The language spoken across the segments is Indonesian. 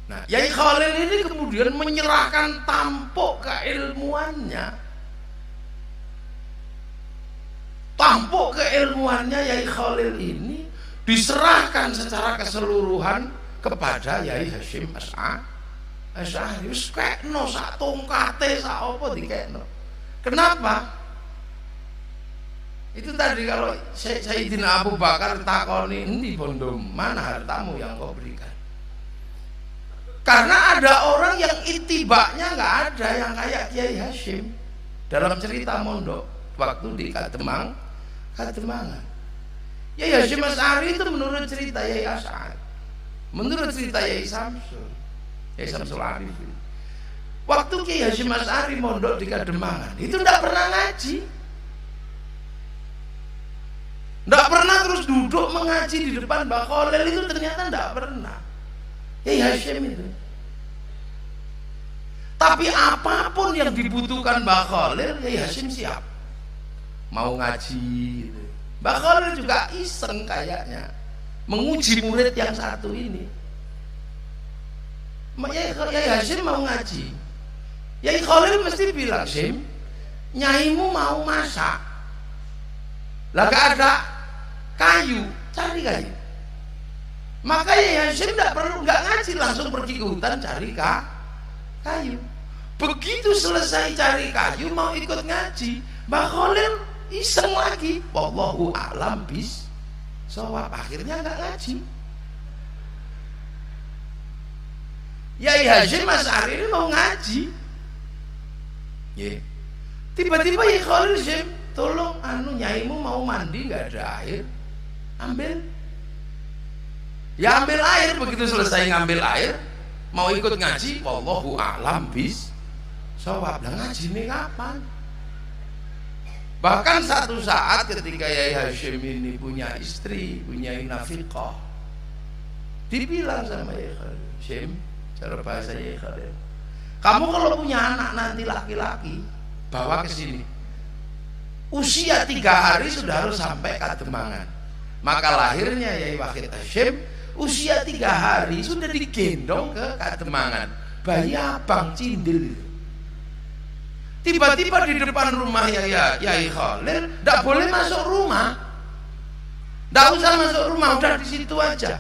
Nah, Yai Khalil ini kemudian menyerahkan tampuk keilmuannya. Tampuk keilmuannya Yai Khalil ini diserahkan secara keseluruhan kepada Yai Hasyim Asy'ari. Wis kekno sak tongkate sak apa dikekno. Kenapa? Itu tadi kalau Sayyidina Abu Bakar takoni, "Endi bondo, mana hartamu yang kau berikan?" Karena ada orang yang itibaknya nggak ada yang kayak Kiai Hasyim dalam cerita mondok waktu di Kademangan. Kiai Hasyim Asy'ari itu menurut cerita Yai Asy'ari, menurut cerita Yai Samsul Arifin, waktu Kiai Hasyim Asy'ari mondok di Kademangan itu tidak pernah ngaji, tidak pernah terus duduk mengaji di depan Mbah Khalil, itu ternyata tidak pernah. Yai Hasyim itu. Tapi apapun yang dibutuhkan Mbah Khalil, Yai Hasyim siap mau ngaji gitu. Mbah Khalil juga iseng kayaknya menguji murid yang satu ini. Yai Hasyim mau ngaji, Yai Khalil mesti bilang, "Sim, nyaimu mau masak, lah gak ada kayu, cari kayu." Maka Yai Hasyim nggak ngaji, langsung pergi ke hutan cari kayu. Begitu selesai cari kayu mau ikut ngaji, Mbah Khalil iseng lagi, wallahu a'lam bis-shawab, akhirnya nggak ngaji. Yai Hasyim Asy'ari ini mau ngaji, tiba-tiba Yai Khalil, "Sim, tolong nyaimu mau mandi nggak ada air, ambil." Ya ambil air, begitu selesai ngambil air mau ikut ngaji, wallahu a'lam bis-shawab. Lah ngaji ini kapan? Bahkan satu saat ketika Yai Hasyim ini punya istri, punya nafiqah, dibilang sama Yai Khalil, "Syim," cara bahasa Yai Khalil, "kamu kalau punya anak nanti laki-laki, bawa ke sini. Usia 3 hari sudah harus sampai Kademangan." Maka lahirnya Yai Wahid Hasyim usia 3 hari sudah digendong ke Kademangan, bayi abang cindil. Tiba-tiba di depan rumah Yai Khalil, tidak boleh masuk rumah, tidak usah masuk rumah, udah di situ aja.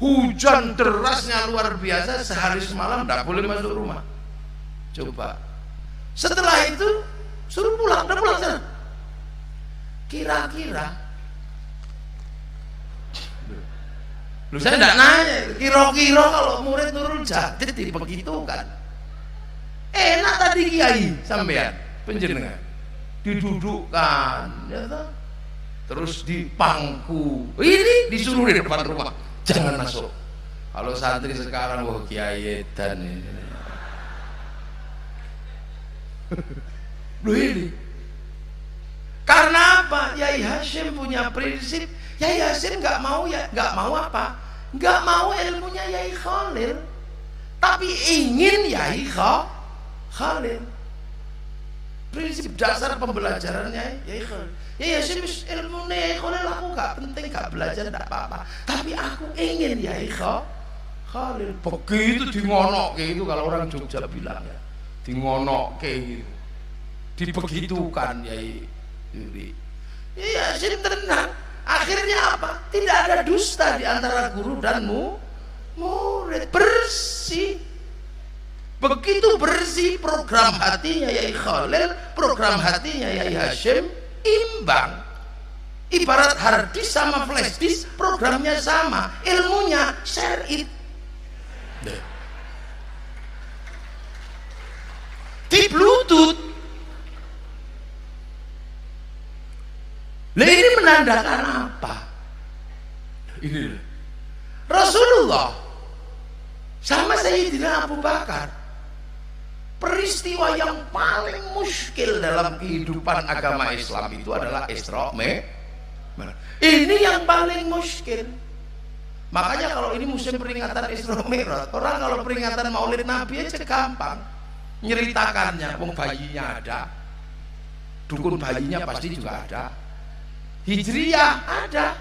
Hujan derasnya luar biasa, sehari semalam tidak boleh masuk rumah. Coba setelah itu suruh pulang, udah pulang sana. Kira-kira, lu saya tidak nanya, kira-kira kalau murid Nurul Jadid begitu kan? Enak tadi kiai sampean penjenengan didudukkan, ya toh? Terus dipangku, ini disuruh di depan rumah, jangan masuk. Kalau santri sekarang, wah kiai edan ini. Loh ini, karena apa? Yai Hasyim punya prinsip. Yai Hasyim nggak mau apa? Nggak mau ilmunya Yai Khalil, tapi ingin Yai Khalil. Prinsip dasar pembelajarannya Yai Khalil. Yai Hasyim ilmu Khalil aku nggak penting, nggak belajar nggak apa-apa, tapi aku ingin Yai Khalil. Begitu dingonok kayak gitu, kalau orang Jogja bilang ya, dingonok kayak gitu, dibegitukan Yai Hasyim tenang. Akhirnya apa? Tidak ada dusta di antara guru dan murid, bersih. Begitu bersih program hatinya Yai Khalil, program hatinya Yai Hasyim imbang. Ibarat hard disk sama flash disk, programnya sama, ilmunya share it. Di Bluetooth. Nah, ini menandakan apa? Ini Rasulullah sama Sayyidina Abu Bakar, peristiwa yang paling muskil dalam kehidupan agama Islam itu adalah Isra Mi'raj. Ini yang paling muskil. Makanya kalau ini musim peringatan Isra Mi'raj, orang kalau peringatan Maulid Nabi aja gampang nyeritakannya. Wong bayinya ada, dukun bayinya pasti juga ada, Hijriyah ada.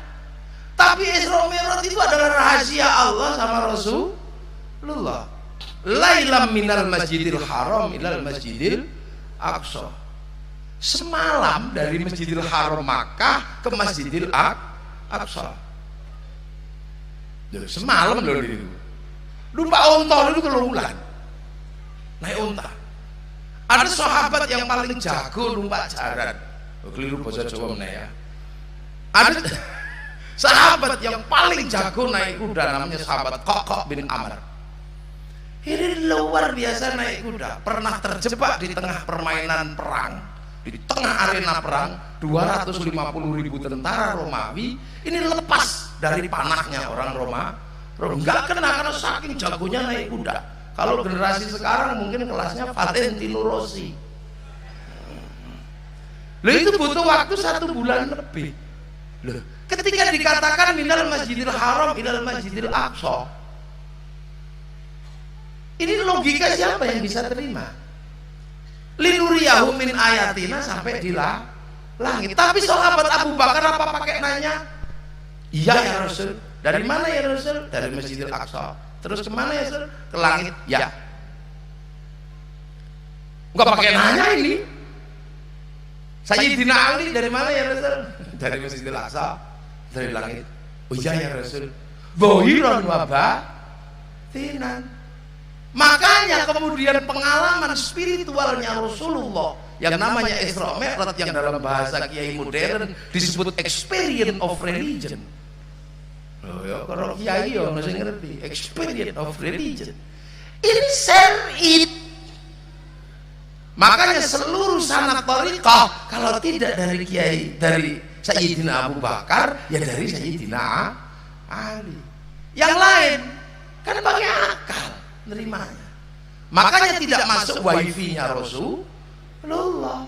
Tapi Isra Mi'raj itu adalah rahasia Allah sama Rasulullah. Lullah. Lailam minal masjidil haram ilal masjidil aqsa. Semalam dari Masjidil Haram Makkah ke Masjidil Aqsa. Semalam loh itu. Numpak onta itu kelululan. Naik onta. Ada sahabat yang paling jago numpak jaran. Keliru bahasa Jawa meneh ya. Ada sahabat yang paling jago naik kuda namanya sahabat Qaqah bin Amr. Ini luar biasa naik kuda. Pernah terjebak di tengah permainan perang. Di tengah arena perang 250.000 tentara Romawi ini lepas dari panahnya orang Roma. Enggak kena karena saking jagonya naik kuda. Kalau generasi sekarang mungkin kelasnya Valentino Rossi. Loh itu butuh waktu 1 bulan lebih. Loh, ketika dikatakan minal masjidil haram ilal masjidil aqsa, ini logika siapa yang bisa terima? Linuriyahu min ayatina sampai di langit. Tapi sahabat Abu Bakar apa pakai nanya? Iya ya Rasul. Dari mana ya Rasul? Dari Masjidil Aqsa. Terus kemana ya Rasul? Ke langit. Ya. Enggak pakai nanya ini. Sayyidina Ali dari mana ya Rasul? Dari Masjidil Aqsa. Dari langit. Oh iya ya Rasul. Bohiron wabatinan. Makanya kemudian pengalaman spiritualnya Rasulullah yang namanya Isra Mi'raj yang dalam bahasa kiai modern disebut experience of religion. Oh ya, kalau kiai ya masih ngerti experience of religion. Ini syar'i. Makanya seluruh sanad thariqah kalau tidak dari kiai dari Sayyidina Abu Bakar ya dari Sayyidina Ali. Yang lain kan pakai akal nerimanya. Makanya tidak masuk wifi-nya Rasulullah.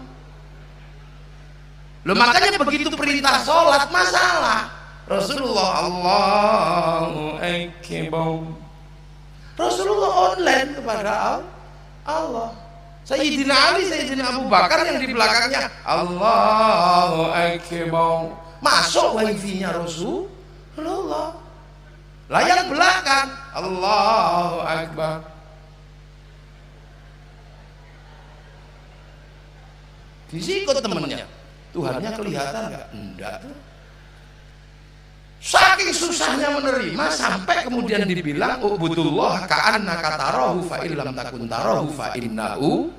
Loh makanya begitu perintah sholat masalah. Rasulullah Allahu Akbar. Rasulullah online kepada Allah. Sayyidina Ali, Sayyidina Abu Bakar yang di belakangnya Allahu Akbar. Masuk wifi-nya Rasulullah. Lah yang belakang Allahu Akbar. Disikut temennya. Tuhannya kelihatan nggak? Enggak. Saking susahnya menerima sampai kemudian dibilang ubudullah ka'annaka tarahu fa illam takun tarahu fa innahu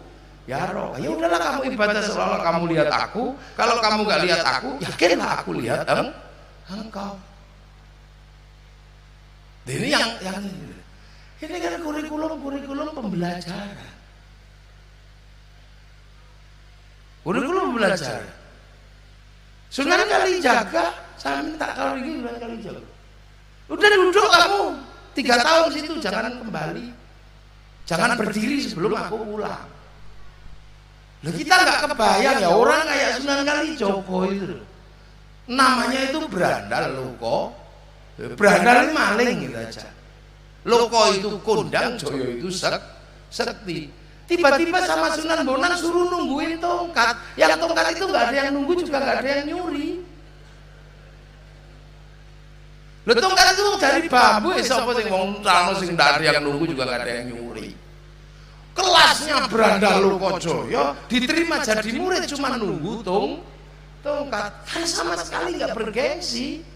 yara. Ya udahlah kamu ibadah seolah kamu lihat aku. Kalau kamu nggak lihat aku, yakinlah aku lihat engkau. Ini yang ini kan kurikulum pembelajaran. Kurikulum belajar. Sunan Kalijaga, saya minta kalau ini Sunan Kalijaga. Udah duduk kamu 3 tahun situ, jangan kembali. Jangan berdiri sebelum aku pulang. Loh kita nggak kebayang ya orang kayak Sunan Kalijogo itu. Namanya itu berandal loko. Berandal maling gitu aja. Loko itu kondang, Joyo itu sekti. Tiba-tiba sama Sunan Bonang suruh nungguin tongkat. Yang tongkat itu nggak ada yang nunggu juga nggak ada yang nyuri. Lo tongkat itu dari bambu, siapa sing wong rano sing ndak ada yang nunggu juga nggak ada yang nyuri. Kelasnya Branda Lokojoyo diterima jadi murid cuma nunggu tongkat. Kan sama sekali nggak bergengsi.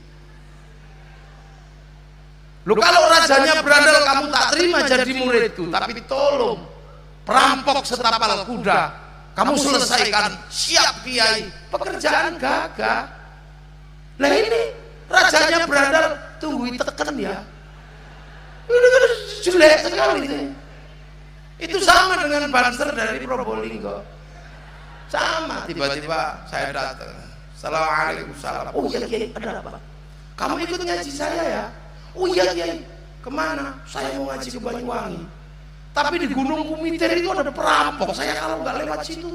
Lo kalau rajanya Brandal kamu tak terima jadi muridku, tapi tolong perampok setapal kuda kamu selesaikan, siap kiai, pekerjaan gagah. Lah ini rajanya Brandal tunggu tekan ya. Ini kan jelek sekali ini. Itu sama dengan Banser dari Probolinggo. Sama, tiba-tiba saya datang. Assalamualaikum. Oh iya kiai, ada apa? Kamu ikut ngaji saya ya? Oh iya kiai. Kemana? Saya mau ngaji ke Banyuwangi. Tapi di Gunung Kumiter itu ada perampok. Saya kalau nggak lewat situ,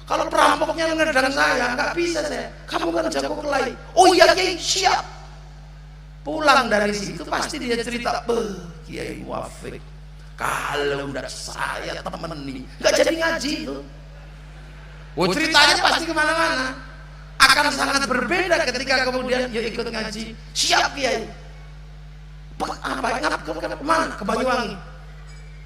kalau perampoknya ngedang saya, nggak bisa saya. Kamu kan jago kelahi. Oh iya kiai, siap. Pulang dari situ pasti dia cerita, Kiai Muafik, kalau udah saya temani, nggak jadi ngaji itu. Oh ceritanya pasti kemana-mana. Akan sangat berbeda ketika kemudian dia ikut ngaji. Siap kiai. Apa? Kemana? Ke Banyuwangi.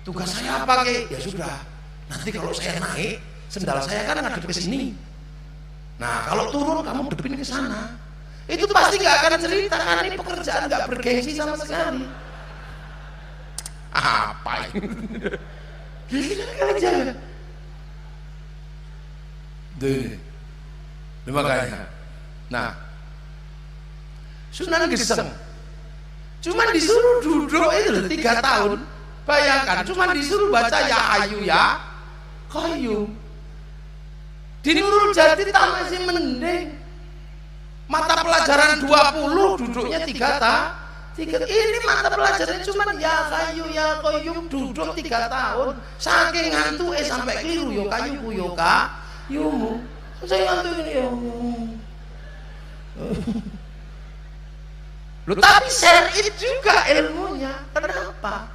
Tugas saya apa Ki? Ya sudah, nanti kalau saya naik, sendal saya kan ngadep ke sini. Nah kalau turun kamu depin ke sana. Itu pasti nggak akan cerita karena ini pekerjaan nggak bergengsi sama sekali. Apa ini? Gila aja. Deh, makanya. Nah, Sunan Geseng cuma disuruh duduk itu loh 3 tahun. Bayangkan, cuma disuruh baca ya Hayu ya Qayyum. Di Nurul Jati tak masih mending. Mata pelajaran 20 duduknya 3 ini mata pelajarannya cuma ya Hayu ya Qayyum, duduk 3 tahun. Saking ngantuk sampai keliru yo kayu yo kayumu. Saya ngantuk ini ya. Loh, tapi syar'i juga ilmunya. Kenapa?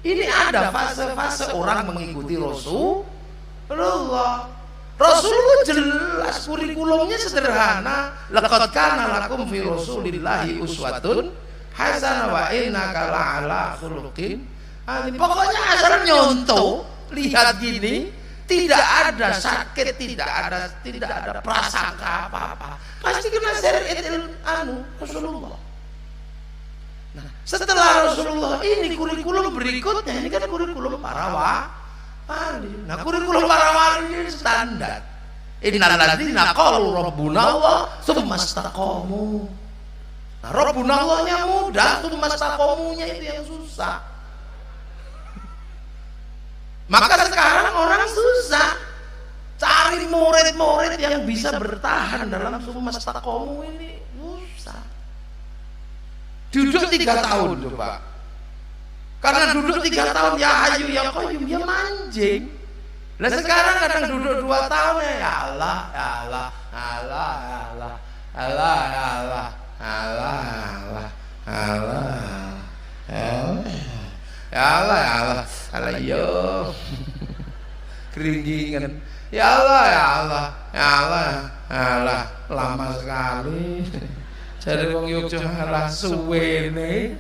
Ini ada fase-fase orang mengikuti Rasulullah. Rasulullah jelas kurikulumnya sederhana. Laqad kana lakum fi Rasulillahi uswatun hasanah wa innaka la'ala khuluqin. Pokoknya asal nyontoh, lihat gini, tidak ada sakit, tidak ada prasangka apa-apa. Pasti kena syariat Rasulullah. Nah, setelah Rasulullah ini kurikulum berikutnya, ini kan kurikulum para wali. Nah, kurikulum para wali ini standar. Innal ladzina qalu rabbuna Allah tsumma istaqamu. Nah, rabbuna Allahnya mudah, tsumma istaqamunya itu yang susah. Maka sekarang orang susah cari murid-murid yang bisa bertahan dalam tsumma istaqamu ini, susah. Duduk 3 tahun coba. Karena duduk 3 tahun ya Hayu ya Qayyum, dia manjing. Lah sekarang kadang duduk 2 tahun ya Allah, ya Allah, Allah, Allah, Allah, Allah, Allah, Allah, Allah, ya Allah, ya Allah, Allah yo. Keringgingan. Ya Allah, ya Allah, ya Allah, ya Allah, lama sekali. Jadi wong Yogya malah suwene.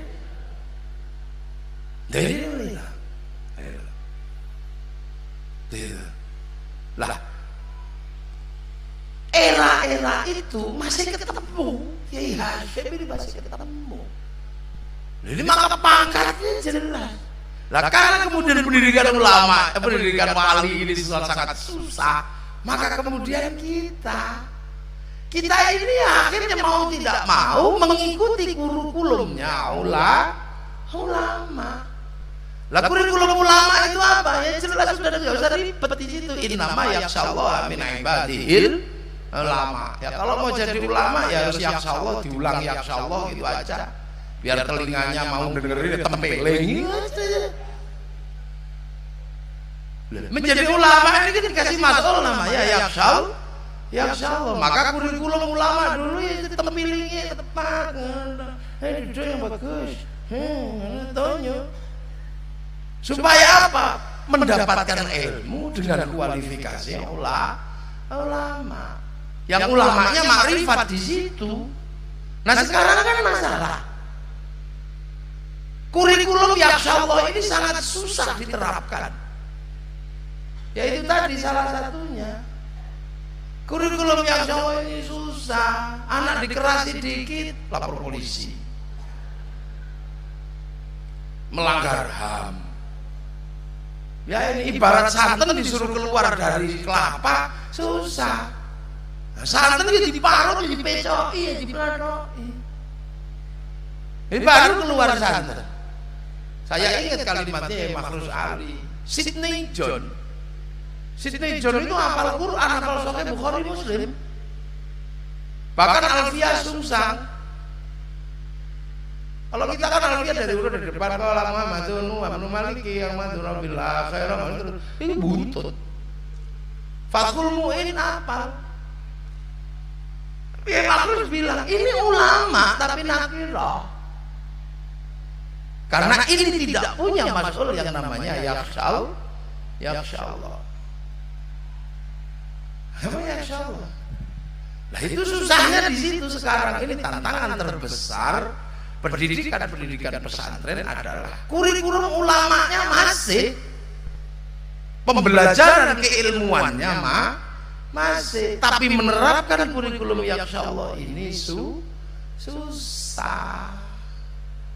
Lah, era-era itu masih ketemu. Kiai Hasyim ini masih ketemu. Jadi maka pangkatnya jelas. Lah karena kemudian pendidikan ulama, pendidikan wali ini sangat susah, maka kemudian kita ini akhirnya mau tidak mau mengikuti kurikulumnya ulama. Lah kurikulum ulama itu apa? Ya jelas sudah enggak usah ribet di situ. Innama yakhsyallaha min ibadihil ulama. Ya kalau mau jadi ulama ya harus yakhsyallah, diulang yakhsyallah gitu aja. Biar telinganya mau dengerin tempeling. Menjadi ulama ini kan dikasih masuk namanya yakhsyallah. Maka kurikulum ulama dulu ya tempelingnya tepat. Itu yang bagus. Tanya. Supaya apa? Mendapatkan ilmu dengan kualifikasi ulama. Yang ulamanya makrifat di situ. Nah sekarang kan masalah. Kurikulum yakhsyallah ini sangat susah diterapkan. Yaitu tadi salah satunya. Kurikulum yakhsyallah ini susah. Anak dikerasi dikit lapor polisi. Melanggar HAM. Ya ini ibarat santan disuruh keluar dari kelapa susah. Nah, santan itu diparut, dipecoki, dipecoki. Ini baru keluar santan. Saya ingat kalimatnya Makhrus Ali, Sidney John itu hafal Quran, hafal Sahih Bukhari Muslim. Bahkan Alfiyah Sungsang. Kalau kita kan Alfiyah dari depan kalau Muhammadun wa ibnu Maliki yang madhura bil akhirah ini buntut. Fathul Mu'in hafal. Ya Makhrus bilang ini ulama tapi nakirah. Karena ini tidak punya masul yang namanya yakhsyallah. Apa yakhsyallah? Nah itu susahnya di situ sekarang ini tantangan terbesar pendidikan pesantren adalah kurikulum ulamanya masih, pembelajaran keilmuannya masih, tapi menerapkan kurikulum yakhsyallah ini susah.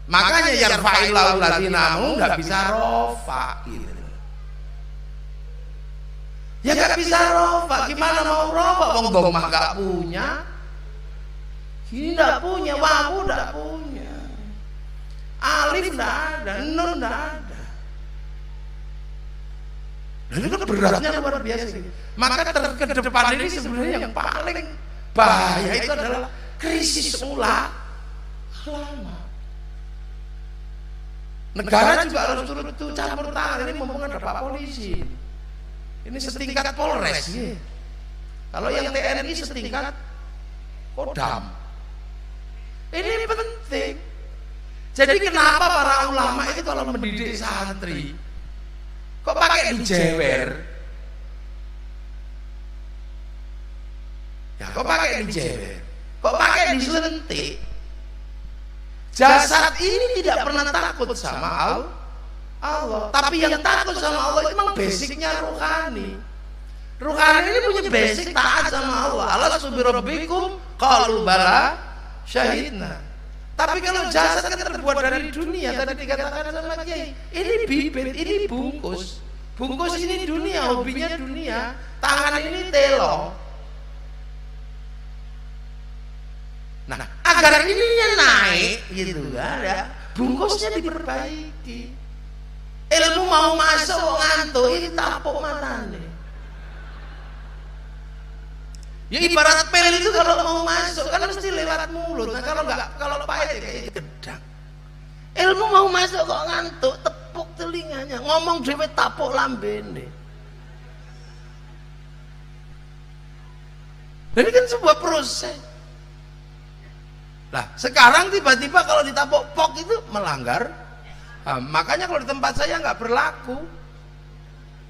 Makanya yarfa'illahu alladzina amanu nggak bisa rofa gitu. Ya nggak bisa rofa, gimana mau rofa? Wong domah nggak punya, ini nggak punya, wawu nggak punya, alif nggak ada, nun nggak ada. Dan itu beratnya luar biasa. Maka ke depan ini sebenarnya yang paling bahaya itu adalah krisis ulama. Negara juga harus turut campur tangan. Ini mumpung ada Pak Polisi. Ini setingkat Polres. Kalau yang TNI setingkat Kodam. Ini penting. Jadi kenapa para ulama itu kalau mendidik santri kok pakai dijewer? Ya kok pakai dijewer? Kok pakai diselentik? Jasad ini tidak pernah takut sama Allah. Tapi yang takut sama Allah itu memang basicnya rohani. Rohani ini punya basic taat sama Allah. Allah subhanahu qalu bala syahidna. Tapi kalau jasad kan terbuat dari dunia, tadi dikatakan sama Kiai, ini bibit, ini bungkus. Bungkus ini dunia, hobinya dunia. Tangan ini telo. Nah, agar ininya naik gitu kan ya, bungkusnya diperbaiki. Ilmu mau masuk ngantuk ini tapuk matane. Ya ibarat pel itu kalau mau masuk kan mesti lewat mulut. Nah kalau pahit kayak gedang. Ilmu mau masuk kok ngantuk, tepuk telinganya, ngomong dhewe tapuk lambene. Ini kan sebuah proses. Nah, sekarang tiba-tiba kalau ditapuk pok itu melanggar. Nah, makanya kalau di tempat saya nggak berlaku.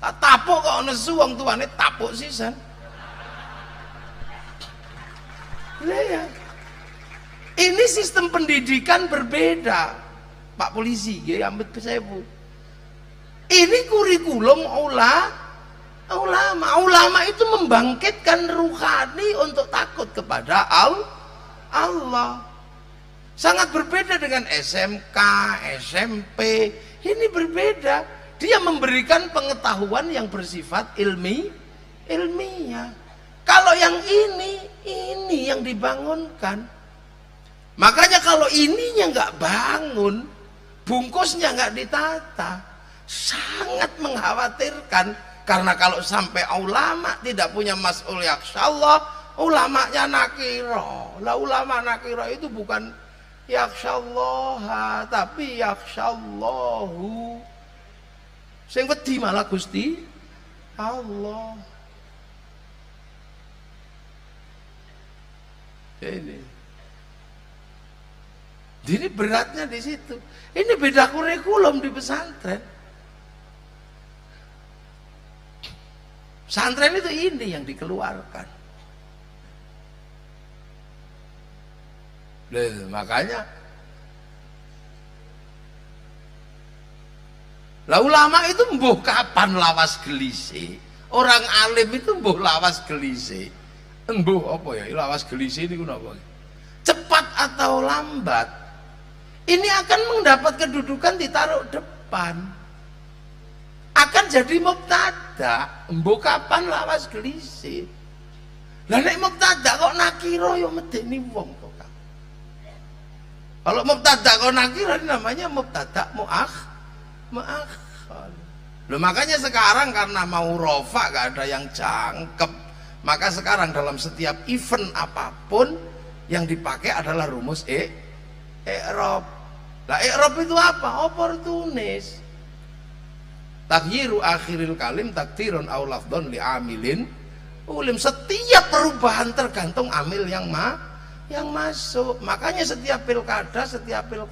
Tak tapuk kok nesu wong tuane tapuk sisan. Ya. Ini sistem pendidikan berbeda, Pak Polisi, ya ambet sewu. Ini kurikulum ulama itu membangkitkan ruhani untuk takut kepada Allah. Sangat berbeda dengan SMK, SMP. Ini berbeda. Dia memberikan pengetahuan yang bersifat ilmiah. Kalau yang ini yang dibangunkan. Makanya kalau ininya nggak bangun, bungkusnya nggak ditata, sangat mengkhawatirkan. Karena kalau sampai ulama tidak punya mas'ul yakhsyallah, ulamanya nakiro. Lah ulama nakiro itu bukan yakhsyallah, tapi yakhsyallahu. Sing wedi malah Gusti Allah. Ini. Jadi beratnya di situ. Ini beda kurikulum di pesantren. Pesantren itu ini yang dikeluarkan. Makanya lah ulama itu mbuh kapan lawas gelise. Orang alim itu mbuh lawas gelise. Mbuh apa ya? Lawas gelise niku napa? Cepat atau lambat ini akan mendapat kedudukan ditaruh depan. Akan jadi mubtada. Mbuh kapan lawas gelise. Lah nek mubtada kok nakira ya medeni wong kok. Kalau mubtada kok nakira namanya mubtada muakhkhar. Loh makanya sekarang karena mau rofa gak ada yang jangkep. Maka sekarang dalam setiap event apapun yang dipakai adalah rumus i'rab. Lah i'rab itu apa? Oportunis. Taghyiru akhiril kalim takdirun aw lafdhun li amilin ulim. Setiap perubahan tergantung amil yang masuk. Makanya setiap pilkada, setiap pil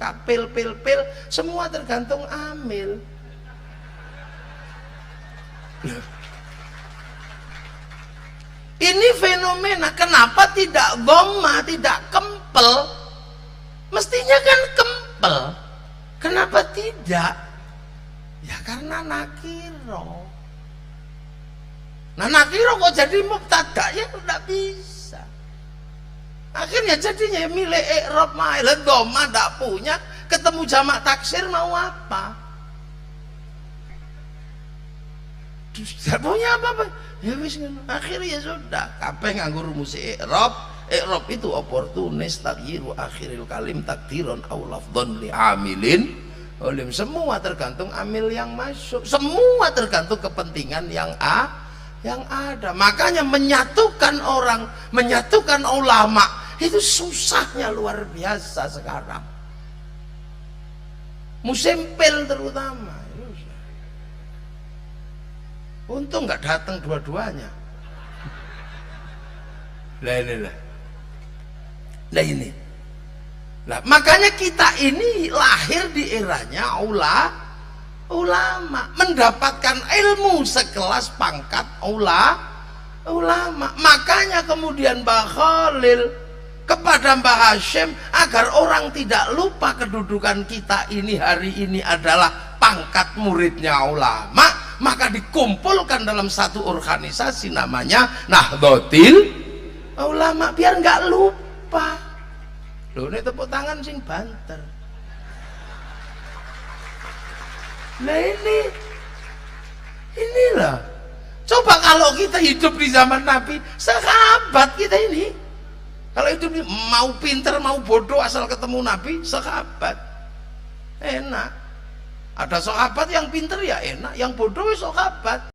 semua tergantung amil. Ini fenomena. Kenapa tidak dhamma, tidak kempel? Mestinya kan kempel. simple. Kenapa tidak? Ya karena nakiro. Nah nakiro kok jadi mubtada, ya tidak bisa. Akhirnya jadinya milih i'rab ma'ilah doma tidak punya, ketemu jamak taksir mau apa? Tidak punya apa-apa. Ya wis ngono. Akhirnya ya sudah, kabeh nganggo rumus i'rab. I'rab itu oportunis taghyiru akhiril kalim takdiron aw lafdhon li amilin. Semua tergantung amil yang masuk, semua tergantung kepentingan yang ada. Makanya menyatukan orang, menyatukan ulama itu susahnya luar biasa sekarang. Musimpil terutama. Untung nggak datang dua-duanya. Nah ini. Nah, makanya kita ini lahir di eranya ulama, mendapatkan ilmu sekelas pangkat ulama. Makanya kemudian Mbah Khalil kepada Mbah Hashim agar orang tidak lupa kedudukan kita ini hari ini adalah pangkat muridnya ulama, maka dikumpulkan dalam satu organisasi namanya Nahdlatul Ulama biar nggak lupa. Loh, ini tepuk tangan sing banter. Nah inilah. Coba kalau kita hidup di zaman Nabi, sahabat kita ini, kalau hidup mau pinter mau bodoh asal ketemu Nabi, sahabat enak. Ada sahabat yang pinter ya enak, yang bodoh sahabat.